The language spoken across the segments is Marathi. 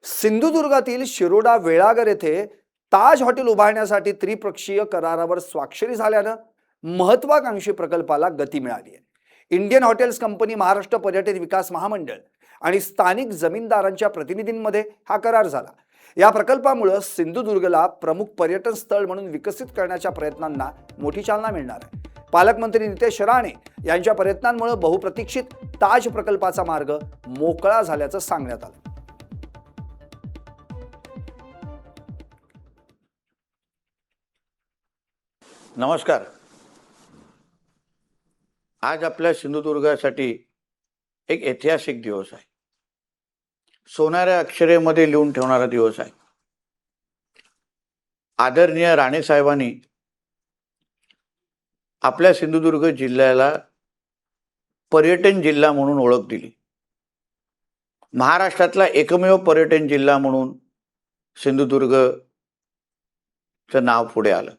सिंधुदुर्गातील शिरोडा वेळागर येथे ताज हॉटेल उभारण्यासाठी त्रिपक्षीय करारावर स्वाक्षरी झाल्यानं महत्वाकांक्षी प्रकल्पाला गती मिळाली आहे। इंडियन हॉटेल्स कंपनी, महाराष्ट्र पर्यटन विकास महामंडळ आणि स्थानिक जमीनदारांच्या प्रतिनिधींमध्ये हा करार झाला। या प्रकल्पामुळे सिंधुदुर्गला प्रमुख पर्यटन स्थळ म्हणून विकसित करण्याच्या प्रयत्नांना मोठी चालना मिळणार आहे। पालकमंत्री नितेश राणे यांच्या प्रयत्नांमुळे बहुप्रतीक्षित ताज प्रकल्पाचा मार्ग मोकळा झाल्याचं सांगण्यात आलं। नमस्कार। आज आपल्या सिंधुदुर्गासाठी एक ऐतिहासिक दिवस आहे। सोनाऱ्या अक्षरेमध्ये लिहून ठेवणारा दिवस आहे। आदरणीय राणे साहेबांनी आपल्या सिंधुदुर्ग जिल्ह्याला पर्यटन जिल्हा म्हणून ओळख दिली। महाराष्ट्रातला एकमेव पर्यटन जिल्हा म्हणून सिंधुदुर्गचं नाव पुढे आलं।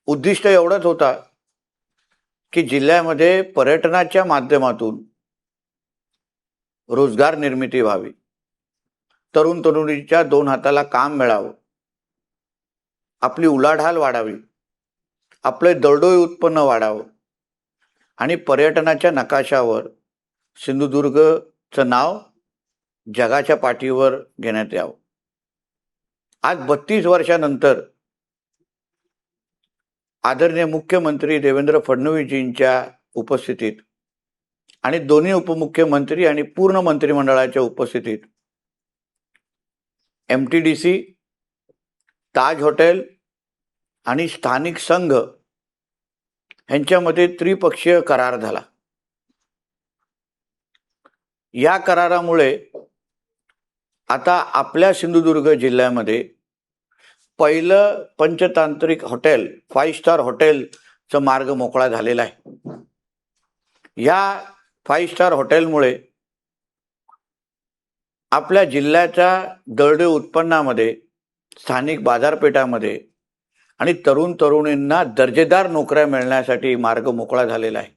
उद्दिष्ट एवढंच होता की जिल्ह्यामध्ये पर्यटनाच्या माध्यमातून रोजगार निर्मिती व्हावी, तरुण तरुणीच्या दोन हाताला काम मिळावं, आपली उलाढाल वाढावी, आपले दरडोई उत्पन्न वाढावं आणि पर्यटनाच्या नकाशावर सिंधुदुर्गचं नाव जगाच्या पाठीवर घेण्यात यावं। आज 32 वर्षानंतर आदरणीय मुख्यमंत्री देवेंद्र फडणवीसजींच्या उपस्थितीत आणि दोन्ही उपमुख्यमंत्री आणि पूर्ण मंत्रिमंडळाच्या उपस्थितीत MTDC, ताज हॉटेल आणि स्थानिक संघ यांच्यामध्ये त्रिपक्षीय करार झाला। या करारामुळे आता आपल्या सिंधुदुर्ग जिल्ह्यामध्ये पहिलं पंचतांत्रिक हॉटेल, 5 स्टार हॉटेलचा मार्ग मोकळा झालेला आहे। या 5 स्टार हॉटेलमुळे आपल्या जिल्ह्याच्या दरडोई उत्पन्नामध्ये, स्थानिक बाजारपेठामध्ये आणि तरुण तरुणींना दर्जेदार नोकऱ्या मिळण्यासाठी मार्ग मोकळा झालेला आहे।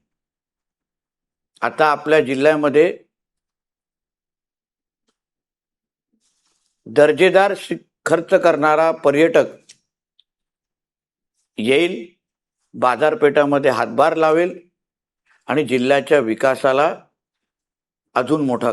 आता आपल्या जिल्ह्यामध्ये दर्जेदार खर्च करणारा पर्यटक येईल, बाजारपेठामध्ये हातभार लावेल आणि जिल्ह्याच्या विकासाला अजून मोठा